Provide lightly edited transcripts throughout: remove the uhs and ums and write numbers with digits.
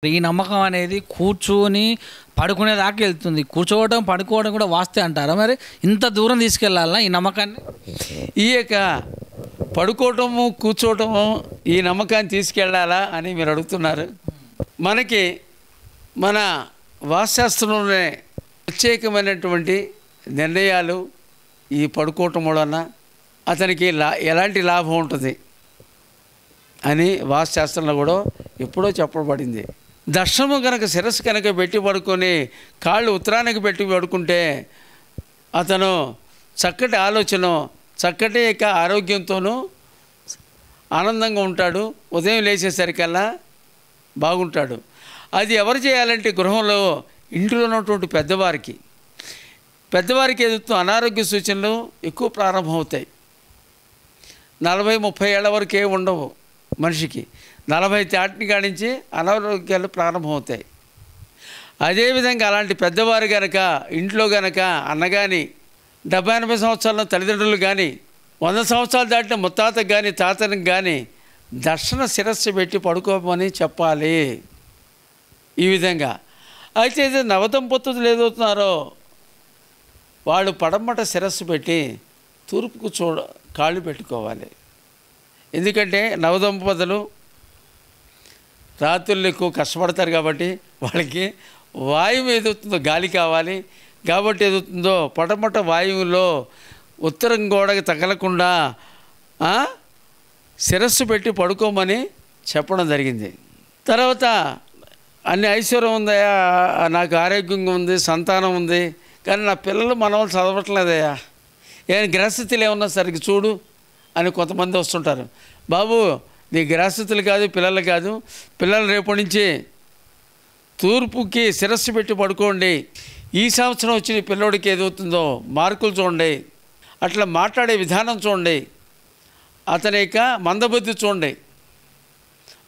ఈ నమ్మకం అనేది కూర్చొని పడుకునేదాకా వెళ్తుంది. కూర్చోవడం పడుకోవడం కూడా వాస్తే అంటారా? మరి ఇంత దూరం తీసుకెళ్ళాలా ఈ నమ్మకాన్ని? ఈ యొక్క పడుకోవటము కూర్చోవటము ఈ నమ్మకాన్ని తీసుకెళ్ళాలా అని మీరు అడుగుతున్నారు. మనకి మన వాస్తుశాస్త్రంలోనే ప్రత్యేకమైనటువంటి నిర్ణయాలు ఈ పడుకోవటం వలన అతనికి ఎలాంటి లాభం ఉంటుంది అని వాస్తుశాస్త్రంలో కూడా ఎప్పుడో చెప్పబడింది. దర్శనము కనుక శిరస్సు కనుక పెట్టి పడుకొని కాళ్ళు ఉత్తరానికి పెట్టి పడుకుంటే అతను చక్కటి ఆలోచన చక్కటి యొక్క ఆరోగ్యంతోనూ ఆనందంగా ఉంటాడు. ఉదయం లేచేసరికల్లా బాగుంటాడు. అది ఎవరు చేయాలంటే గృహంలో ఇంట్లో ఉన్నటువంటి పెద్దవారికి ఎదుగుతూ అనారోగ్య సూచనలు ఎక్కువ ప్రారంభమవుతాయి. 40-30 ఏళ్ల వరకే ఉండవు మనిషికి. 40 దాటిని కాడించి అనారోగ్యాలు ప్రారంభమవుతాయి. అదేవిధంగా అలాంటి పెద్దవారు కనుక ఇంట్లో కనుక అన్నగాని 70-80 సంవత్సరాల తల్లిదండ్రులు కానీ 100 సంవత్సరాలు దాటిన ముత్తాతకు కానీ తాతనికి కానీ దర్శన శిరస్సు పెట్టి పడుకోమని చెప్పాలి. ఈ విధంగా అయితే నవదంపతులు ఏదవుతున్నారో వాళ్ళు పడమట శిరస్సు పెట్టి తూర్పుకు కాళ్ళు పెట్టుకోవాలి. ఎందుకంటే నవదంపతులు రాత్రులు ఎక్కువ కష్టపడతారు కాబట్టి వాళ్ళకి వాయువు ఏదవుతుందో గాలి కావాలి. కాబట్టి ఏదవుతుందో పడమట వాయువులో ఉత్తరం గోడకి తగలకుండా శిరస్సు పెట్టి పడుకోమని చెప్పడం జరిగింది. తర్వాత అన్ని ఐశ్వర్యం ఉందయా, నాకు ఆరోగ్యంగా ఉంది, సంతానం ఉంది, కానీ నా పిల్లలు మనవాళ్ళు చదవట్లేదయ్యా, ఏమైనా గ్రహస్థితులు ఏమన్నా సరిగ్గా చూడు అని కొంతమంది వస్తుంటారు. బాబు నీ గ్రహస్థితులు కాదు, పిల్లలు కాదు, పిల్లలు రేపటి నుంచి తూర్పుకి శిరస్సు పెట్టి పడుకోండి. ఈ సంవత్సరం వచ్చిన పిల్లోడికి ఏదవుతుందో మార్కులు చూడండి, అట్లా మాట్లాడే విధానం చూడండి, అతని యొక్క మందబుద్ధి చూడండి.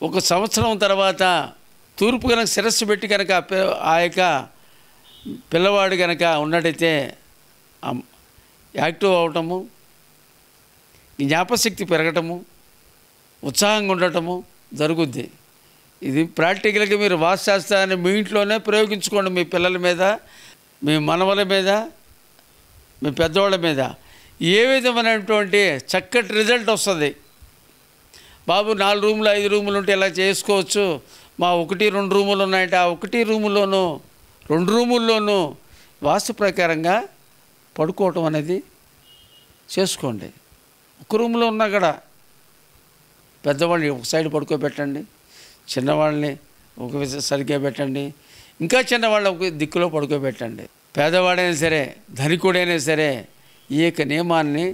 1 సంవత్సరం తర్వాత తూర్పు కనుక శిరస్సు పెట్టి కనుక ఆ యొక్క పిల్లవాడు కనుక ఉన్నట్టయితే యాక్టివ్ అవటము, జ్ఞాపశక్తి పెరగటము, ఉత్సాహంగా ఉండటము జరుగుద్ది. ఇది ప్రాక్టికల్గా మీరు వాస్తుశాస్త్రాన్ని మీ ఇంట్లోనే ప్రయోగించుకోండి. మీ పిల్లల మీద, మీ మనవల మీద, మీ పెద్దవాళ్ళ మీద ఏ విధమైనటువంటి చక్కటి రిజల్ట్ వస్తుంది. బాబు 4 రూములు 5 రూములు ఉంటే ఇలా చేసుకోవచ్చు, మా 1-2 రూములు ఉన్నాయంటే ఆ 1 రూములోనూ 2 రూముల్లోనూ వాస్తు ప్రకారంగా పడుకోవటం అనేది చేసుకోండి. 1 రూమ్లో ఉన్నా కూడా పెద్దవాళ్ళని ఒక సైడ్ పడుకోబెట్టండి, చిన్నవాళ్ళని ఒక సరిగ్గా పెట్టండి, ఇంకా చిన్నవాళ్ళని ఒక దిక్కులో పడుకోబెట్టండి. పేదవాడైనా సరే ధనికుడైనా సరే ఈ యొక్క నియమాన్ని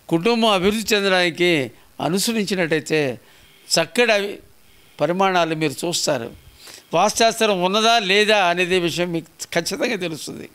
కుటుంబం అభివృద్ధి చెందడానికి అనుసరించినట్టయితే చక్కటి పరిమాణాలు మీరు చూస్తారు. వాస్తుశాస్త్రం ఉన్నదా లేదా అనేది విషయం మీకు ఖచ్చితంగా తెలుస్తుంది.